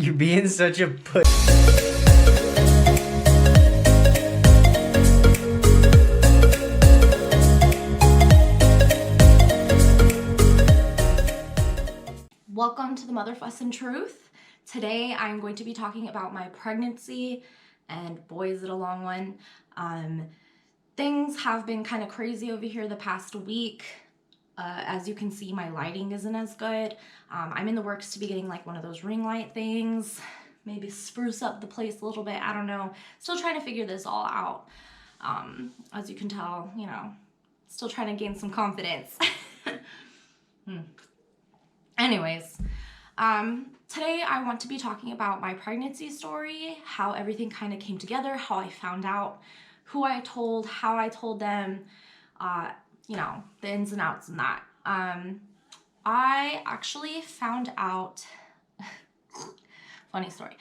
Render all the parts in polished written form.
You're being such a puss. Welcome to the Motherfussin' Truth. Today I'm going to be talking about my pregnancy, and boy is it a long one. Things have been kind of crazy over here the past week. As you can see, my lighting isn't as good. I'm in the works to be getting like one of those ring light things, maybe spruce up the place a little bit. I don't know. Still trying to figure this all out. As you can tell, you know, still trying to gain some confidence. Anyways, today I want to be talking about my pregnancy story, how everything kind of came together, how I found out, who I told, how I told them, you know, the ins and outs and that. I actually found out, funny story.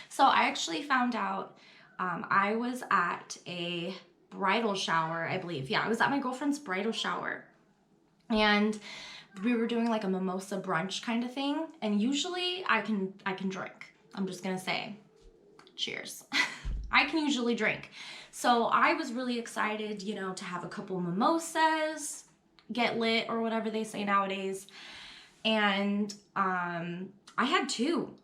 So I actually found out, I was at a bridal shower, I believe. Yeah, I was at my girlfriend's bridal shower. And we were doing like a mimosa brunch kind of thing. And usually I can drink. I'm just gonna say, cheers. I can usually drink. So I was really excited, you know, to have a couple mimosas, get lit or whatever they say nowadays. And I had two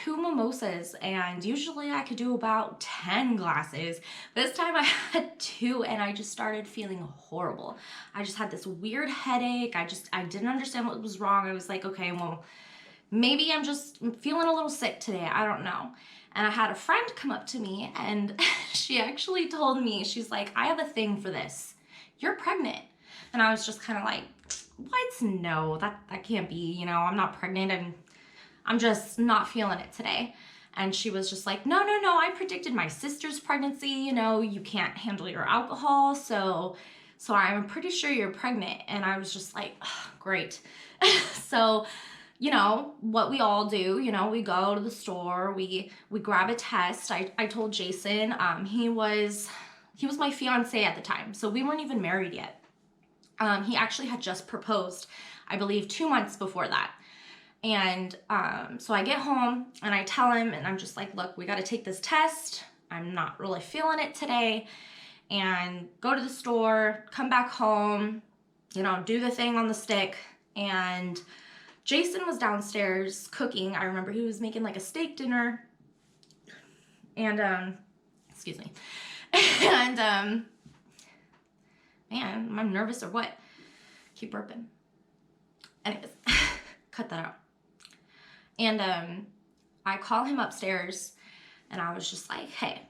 mimosas, and usually I could do about 10 glasses. This time I had two, and I just started feeling horrible. I just had this weird headache. I didn't understand what was wrong. I was like, okay, well, maybe I'm just feeling a little sick today. I don't know. And I had a friend come up to me, and she actually told me, she's like, I have a thing for this. You're pregnant. And I was just kind of like, what? No, that can't be, you know, I'm not pregnant. I'm just not feeling it today. And she was just like, no, I predicted my sister's pregnancy. You know, you can't handle your alcohol. So I'm pretty sure you're pregnant. And I was just like, oh, great. So, you know, what we all do, you know, we go to the store, we grab a test. I told Jason, he was my fiance at the time. So we weren't even married yet. He actually had just proposed, I believe, 2 months before that. And so I get home and I tell him, and I'm just like, look, we got to take this test. I'm not really feeling it today. And go to the store, come back home, you know, do the thing on the stick. And Jason was downstairs cooking. I remember he was making like a steak dinner. And, excuse me. And, man, am I nervous or what? Keep burping. Anyways, cut that out. And I call him upstairs, and I was just like, hey,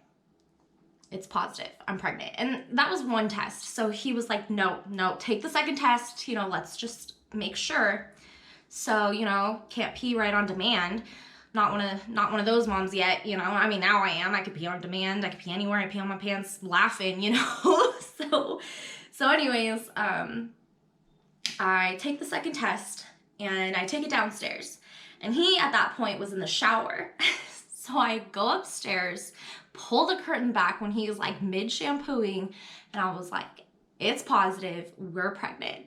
it's positive. I'm pregnant. And that was one test. So he was like, no, take the second test. You know, let's just make sure. So, you know, can't pee right on demand. Not one of those moms yet, you know. I mean, now I am. I could pee on demand. I could pee anywhere. I pee on my pants laughing, you know. So anyways, I take the second test, and I take it downstairs. And he, at that point, was in the shower. So I go upstairs, pull the curtain back when he was like mid-shampooing, and I was like, it's positive, we're pregnant.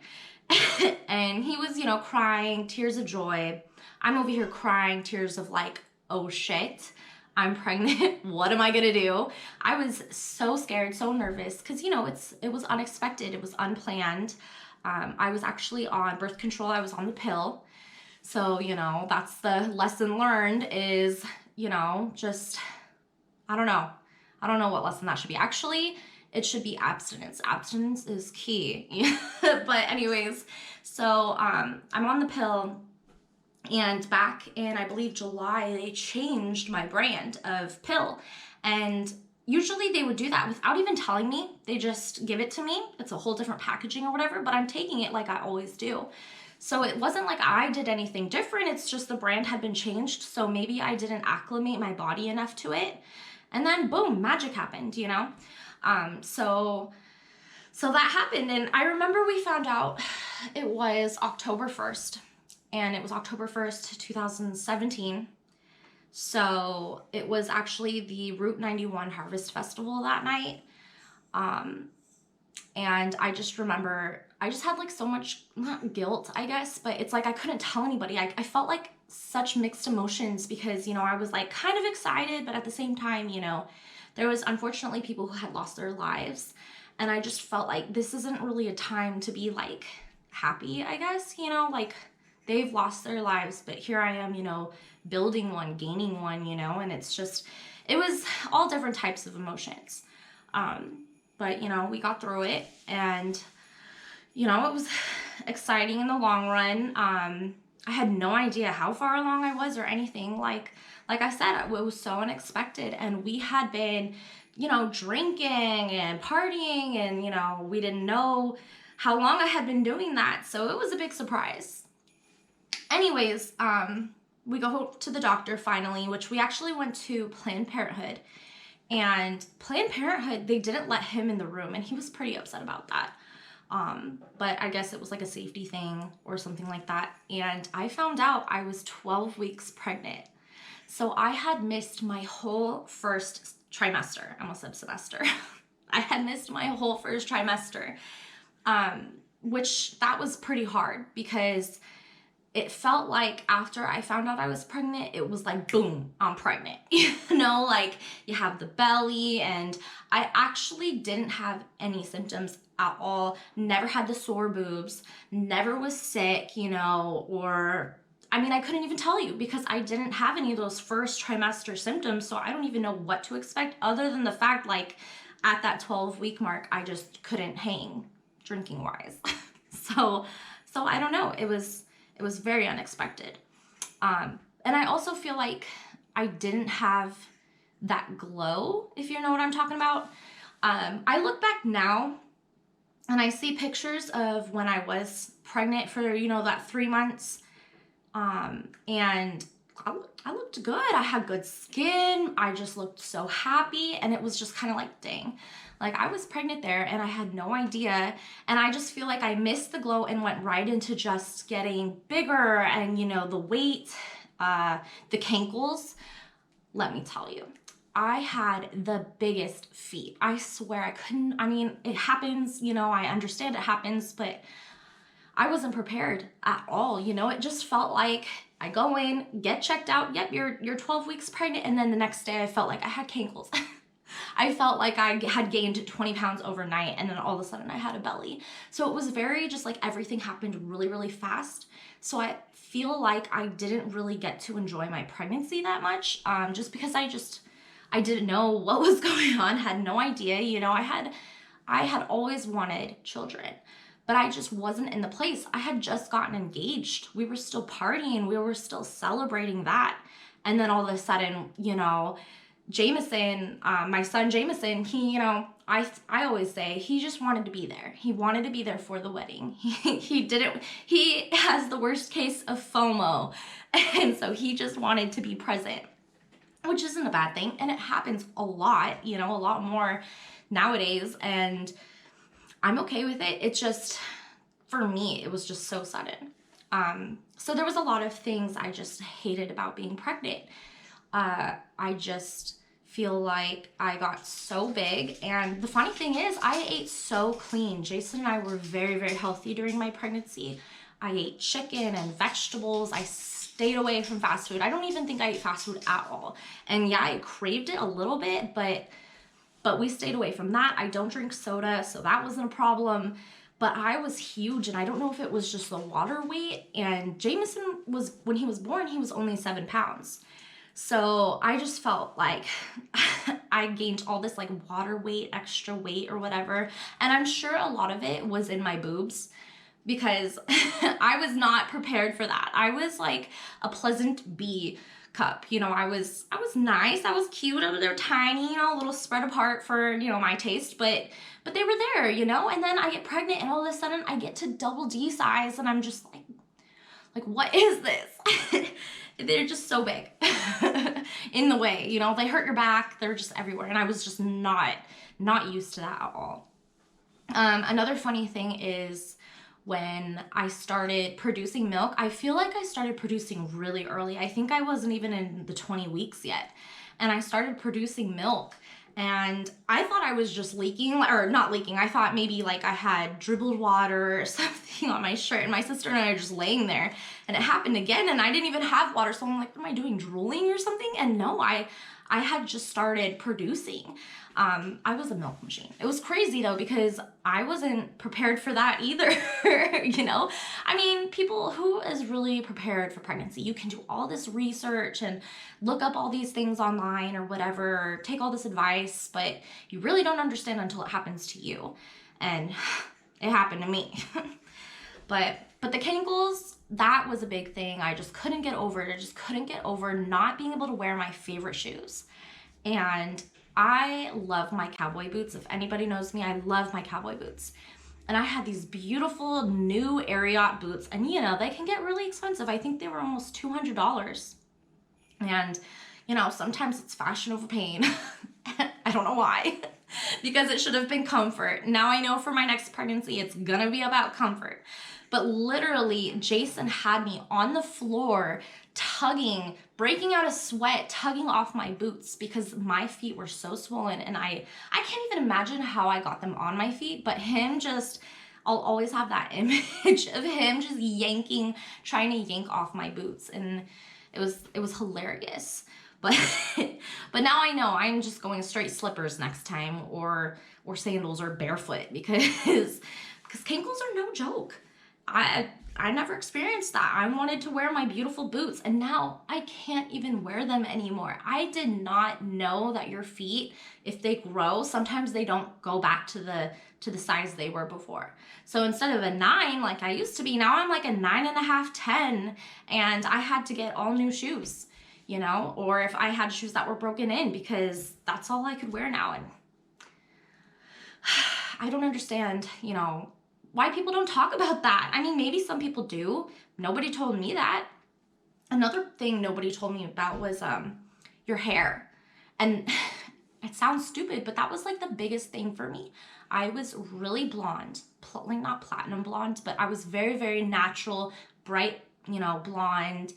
And he was, you know, crying, tears of joy. I'm over here crying, tears of like, oh shit, I'm pregnant. What am I gonna do? I was so scared, so nervous, because, you know, it was unexpected, it was unplanned. I was actually on birth control, I was on the pill. So, you know, that's the lesson learned is, you know, just, I don't know what lesson that should be. Actually, it should be abstinence. Abstinence is key. But anyways, so I'm on the pill, and back in, I believe, July, they changed my brand of pill. And usually they would do that without even telling me. They just give it to me. It's a whole different packaging or whatever, but I'm taking it like I always do. So it wasn't like I did anything different. It's just the brand had been changed. So maybe I didn't acclimate my body enough to it. And then boom, magic happened, you know? So that happened. And I remember we found out it was October 1st. And it was October 1st, 2017. So it was actually the Route 91 Harvest Festival that night. And I just remember, I just had like so much, not guilt, I guess, but it's like I couldn't tell anybody. I felt like such mixed emotions because, I was like kind of excited, but at the same time, there was unfortunately people who had lost their lives. And I just felt like this isn't really a time to be like happy, I guess, like they've lost their lives, but here I am, building one, gaining one, and it was all different types of emotions. But, we got through it, and, it was exciting in the long run. I had no idea how far along I was or anything. Like I said, it was so unexpected, and we had been, drinking and partying, and, we didn't know how long I had been doing that. So it was a big surprise. Anyways, we go to the doctor finally, which we actually went to Planned Parenthood. And Planned Parenthood, they didn't let him in the room, and he was pretty upset about that. But I guess it was like a safety thing or something like that. And I found out I was 12 weeks pregnant. So I had missed my whole first trimester. I almost said semester. I had missed my whole first trimester, which that was pretty hard because it felt like after I found out I was pregnant, it was like, boom, I'm pregnant. Like you have the belly, and I actually didn't have any symptoms at all. Never had the sore boobs, never was sick, I couldn't even tell you because I didn't have any of those first trimester symptoms. So I don't even know what to expect other than the fact like at that 12-week mark, I just couldn't hang drinking wise. So I don't know. It was very unexpected. And I also feel like I didn't have that glow, if you know what I'm talking about. I look back now and I see pictures of when I was pregnant for, that 3 months. And I looked good. I had good skin. I just looked so happy. And it was just kind of like, dang, like I was pregnant there and I had no idea. And I just feel like I missed the glow and went right into just getting bigger and, the weight, the cankles. Let me tell you, I had the biggest feet. I swear I couldn't, it happens, I understand it happens, but I wasn't prepared at all. It just felt like I go in, get checked out. Yep, you're 12 weeks pregnant. And then the next day I felt like I had cankles. I felt like I had gained 20 pounds overnight, and then all of a sudden I had a belly. So it was very just like everything happened really, really fast. So I feel like I didn't really get to enjoy my pregnancy that much, just because I didn't know what was going on, had no idea. I had always wanted children, but I just wasn't in the place. I had just gotten engaged. We were still partying. We were still celebrating that. And then all of a sudden, Jameson, my son Jameson, he, I always say he just wanted to be there. He wanted to be there for the wedding. He has the worst case of FOMO. And so he just wanted to be present, which isn't a bad thing. And it happens a lot, a lot more nowadays. And I'm okay with it. It's just, for me, it was just so sudden. So there was a lot of things I just hated about being pregnant. I just feel like I got so big. And the funny thing is, I ate so clean. Jason and I were very, very healthy during my pregnancy. I ate chicken and vegetables. I stayed away from fast food. I don't even think I ate fast food at all. And yeah, I craved it a little bit, but we stayed away from that. I don't drink soda, so that wasn't a problem. But I was huge, and I don't know if it was just the water weight. And Jameson was, when he was born, he was only 7 pounds. So I just felt like I gained all this like water weight, extra weight or whatever. And I'm sure a lot of it was in my boobs because I was not prepared for that. I was like a pleasant B cup. I was nice. I was cute. They were tiny, a little spread apart for, my taste, but they were there, and then I get pregnant and all of a sudden I get to double D size and I'm just like, what is this? They're just so big in the way, they hurt your back. They're just everywhere. And I was just not used to that at all. Another funny thing is when I started producing milk, I feel like I started producing really early. I think I wasn't even in the 20 weeks yet. And I started producing milk. And I thought I was just leaking, or not leaking. I thought maybe like I had dribbled water or something on my shirt, and my sister and I are just laying there, and it happened again, and I didn't even have water. So I'm like, what am I doing, drooling or something? And no, I had just started producing. I was a milk machine. It was crazy though, because I wasn't prepared for that either. You know, I mean, people, who is really prepared for pregnancy? You can do all this research and look up all these things online or whatever, or take all this advice, but you really don't understand until it happens to you. And it happened to me. But the cankles, that was a big thing. I just couldn't get over it. I just couldn't get over not being able to wear my favorite shoes. And I love my cowboy boots. If anybody knows me, I love my cowboy boots. And I had these beautiful new Ariat boots, and you know, they can get really expensive. I think they were almost $200. And you know, sometimes it's fashion over pain. I don't know why, because it should have been comfort. Now I know for my next pregnancy, it's gonna be about comfort. But literally, Jason had me on the floor, tugging, breaking out a sweat, tugging off my boots because my feet were so swollen. And I can't even imagine how I got them on my feet, but him just, I'll always have that image of him just yanking, trying to yank off my boots. And it was hilarious. But now I know I'm just going straight slippers next time, or sandals, or barefoot, because cankles are no joke. I never experienced that. I wanted to wear my beautiful boots, and now I can't even wear them anymore. I did not know that your feet, if they grow, sometimes they don't go back to the size they were before. So instead of a 9 like I used to be, now I'm like a 9.5, 10, and I had to get all new shoes, you know, or if I had shoes that were broken in, because that's all I could wear now. And I don't understand, you know, why people don't talk about that. I mean, maybe some people do. Nobody told me that. Another thing nobody told me about was your hair. And it sounds stupid, but that was like the biggest thing for me. I was really blonde, like not platinum blonde, but I was very, very natural, bright, you know, blonde,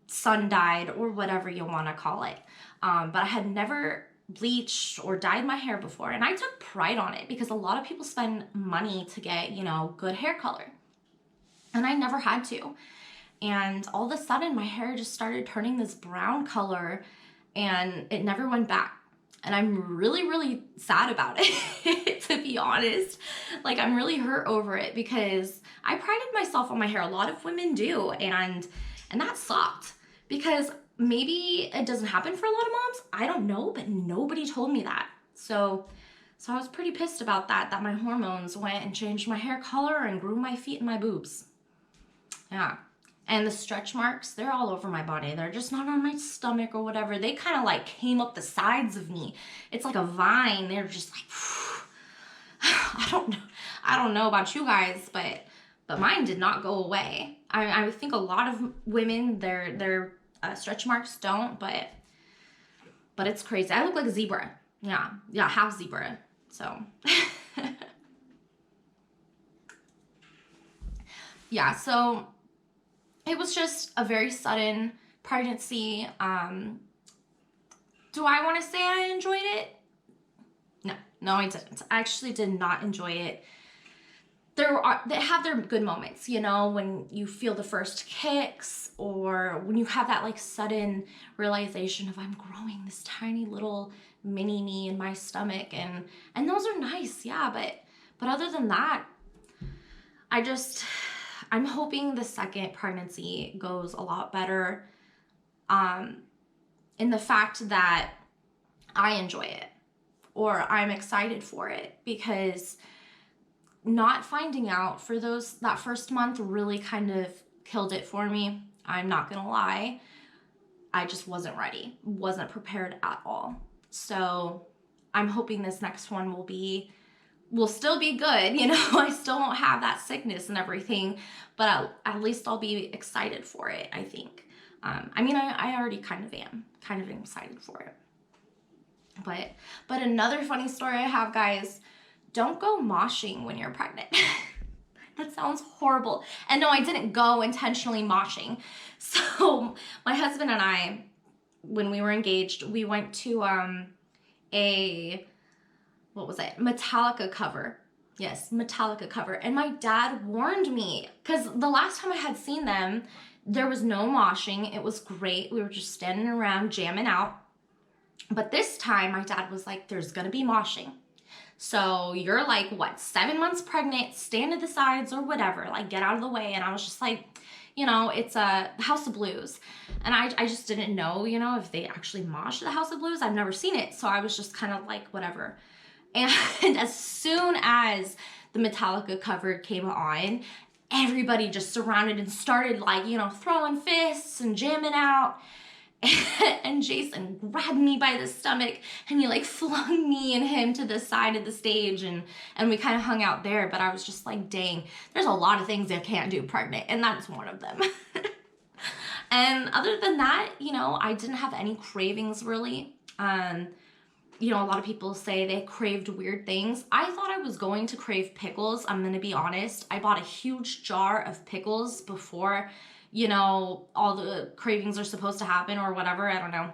sun-dyed, or whatever you want to call it. But I had never bleached or dyed my hair before, and I took pride on it because a lot of people spend money to get, you know, good hair color, and I never had to. And all of a sudden my hair just started turning this brown color, and it never went back. And I'm really, really sad about it, to be honest. Like, I'm really hurt over it because I prided myself on my hair. A lot of women do, and that sucked, because maybe it doesn't happen for a lot of moms. I don't know, but nobody told me that. So I was pretty pissed about that my hormones went and changed my hair color and grew my feet and my boobs. Yeah. And the stretch marks, they're all over my body. They're just not on my stomach or whatever. They kind of like came up the sides of me. It's like a vine. They're just like, I don't know about you guys, but mine did not go away. I think a lot of women, their stretch marks don't, but it's crazy. I look like a zebra. Yeah, half zebra. So yeah, so it was just a very sudden pregnancy. Do I want to say I enjoyed it? No, I didn't. I actually did not enjoy it. They have their good moments, you know, when you feel the first kicks, or when you have that like sudden realization of, I'm growing this tiny little mini me in my stomach, and those are nice, yeah, but other than that, I'm hoping the second pregnancy goes a lot better, in the fact that I enjoy it, or I'm excited for it, because not finding out for that first month really kind of killed it for me. I'm not gonna lie. I just wasn't ready, wasn't prepared at all. So I'm hoping this next one will still be good, you know. I still won't have that sickness and everything, but at least I'll be excited for it, I think. I mean, I already kind of am excited for it. But another funny story I have, guys, don't go moshing when you're pregnant. That sounds horrible. And no, I didn't go intentionally moshing. So my husband and I, when we were engaged, we went to a, what was it? Metallica cover. Yes, Metallica cover. And my dad warned me, because the last time I had seen them, there was no moshing. It was great. We were just standing around jamming out. But this time my dad was like, there's gonna be moshing. So you're like, what, 7 months pregnant, stand to the sides or whatever, like get out of the way. And I was just like, you know, it's a House of Blues. And I just didn't know, you know, if they actually mosh the House of Blues. I've never seen it. So I was just kind of like, whatever. And as soon as the Metallica cover came on, everybody just surrounded and started like, you know, throwing fists and jamming out. And Jason grabbed me by the stomach and he like flung me and him to the side of the stage, and we kind of hung out there. But I was just like, dang, there's a lot of things I can't do pregnant, and that's one of them. And other than that, you know, I didn't have any cravings really. You know, a lot of people say they craved weird things. I thought I was going to crave pickles. I'm gonna be honest. I bought a huge jar of pickles before, you know, all the cravings are supposed to happen or whatever, I don't know.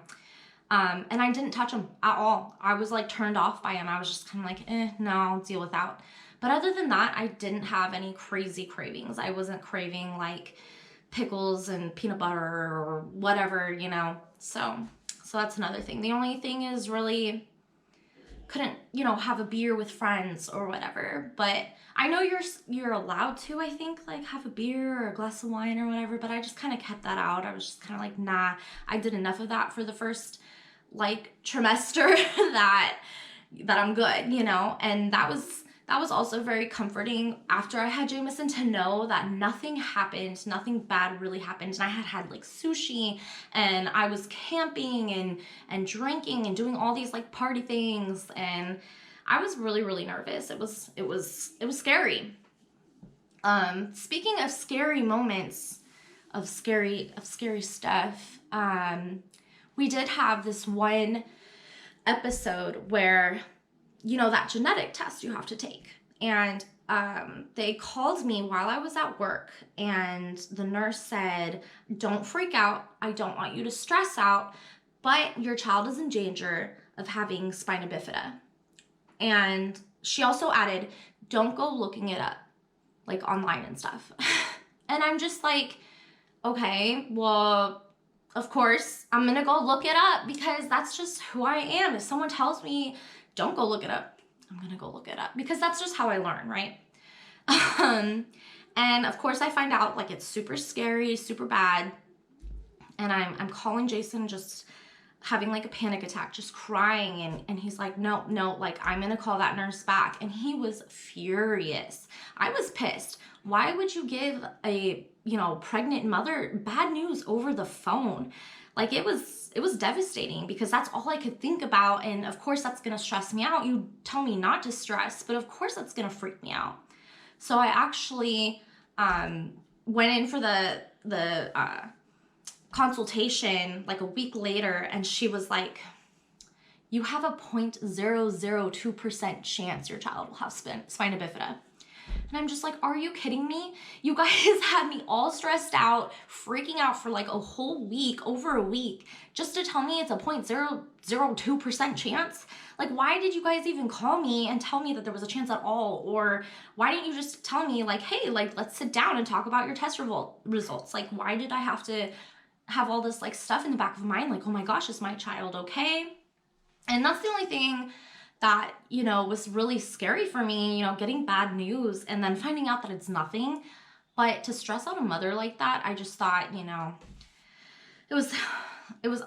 And I didn't touch them at all. I was like turned off by them. I was just kind of like, no, I'll deal without. But other than that, I didn't have any crazy cravings. I wasn't craving like pickles and peanut butter or whatever, you know. So that's another thing. The only thing is really couldn't, you know, have a beer with friends or whatever. But I know you're allowed to, I think, like have a beer or a glass of wine or whatever, but I just kind of kept that out. I was just kind of like, nah, I did enough of that for the first like trimester that I'm good, you know. And that was also very comforting after I had Jameson to know that nothing happened, nothing bad really happened. And I had like sushi, and I was camping and drinking and doing all these like party things, and I was really, really nervous. It was scary. Speaking of scary moments, of scary stuff, we did have this one episode where, you know, that genetic test you have to take. And they called me while I was at work, and the nurse said, don't freak out. I don't want you to stress out, but your child is in danger of having spina bifida. And she also added, don't go looking it up, like online and stuff. And I'm just like, okay, well, of course, I'm gonna go look it up because that's just who I am. If someone tells me, don't go look it up, I'm gonna go look it up because that's just how I learn, right? And of course I find out like it's super scary, super bad. And I'm calling Jason, just having like a panic attack, just crying. And he's like, no, like I'm gonna call that nurse back. And he was furious. I was pissed. Why would you give a, you know, pregnant mother bad news over the phone? Like it was devastating because that's all I could think about. And of course that's gonna stress me out. You tell me not to stress, but of course that's gonna freak me out. So I actually went in for the consultation like a week later, and she was like, you have a 0.002% chance your child will have spina bifida. And I'm just like, are you kidding me? You guys had me all stressed out, freaking out for like a whole week, over a week, just to tell me it's a 0.002% chance. Like, why did you guys even call me and tell me that there was a chance at all? Or why didn't you just tell me like, hey, like, let's sit down and talk about your test results? Like, why did I have to have all this like stuff in the back of my mind? Like, oh my gosh, is my child okay? And that's the only thing that, you know, was really scary for me, you know, getting bad news and then finding out that it's nothing. But to stress out a mother like that, I just thought, you know, it was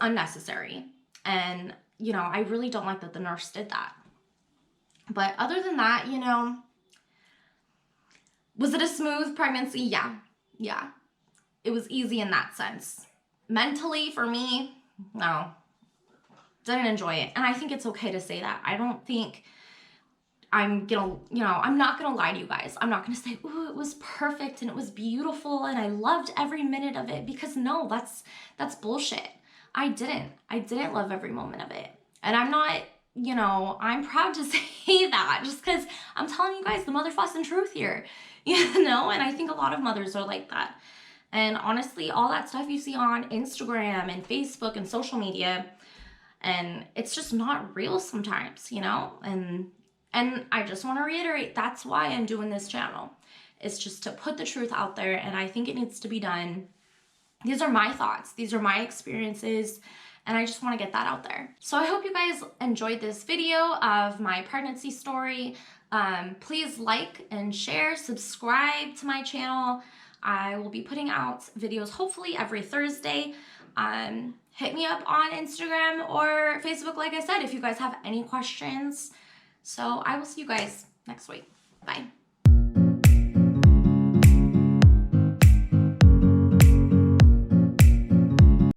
unnecessary. And, you know, I really don't like that the nurse did that. But other than that, you know, was it a smooth pregnancy? Yeah. It was easy in that sense. Mentally, for me, no. Didn't enjoy it. And I think it's okay to say that. I don't think I'm gonna, you know, I'm not gonna lie to you guys. I'm not gonna say, ooh, it was perfect and it was beautiful and I loved every minute of it, because no, that's bullshit. I didn't love every moment of it. And I'm not, you know, I'm proud to say that just because I'm telling you guys the mother fussing truth here, you know. And I think a lot of mothers are like that. And honestly, all that stuff you see on Instagram and Facebook and social media, And it's just not real sometimes, you know? And I just want to reiterate, that's why I'm doing this channel. It's just to put the truth out there, and I think it needs to be done. These are my thoughts, these are my experiences, and I just want to get that out there. So I hope you guys enjoyed this video of my pregnancy story. Please like and share, subscribe to my channel. I will be putting out videos hopefully every Thursday. Hit me up on Instagram or Facebook, like I said, if you guys have any questions. So I will see you guys next week. Bye.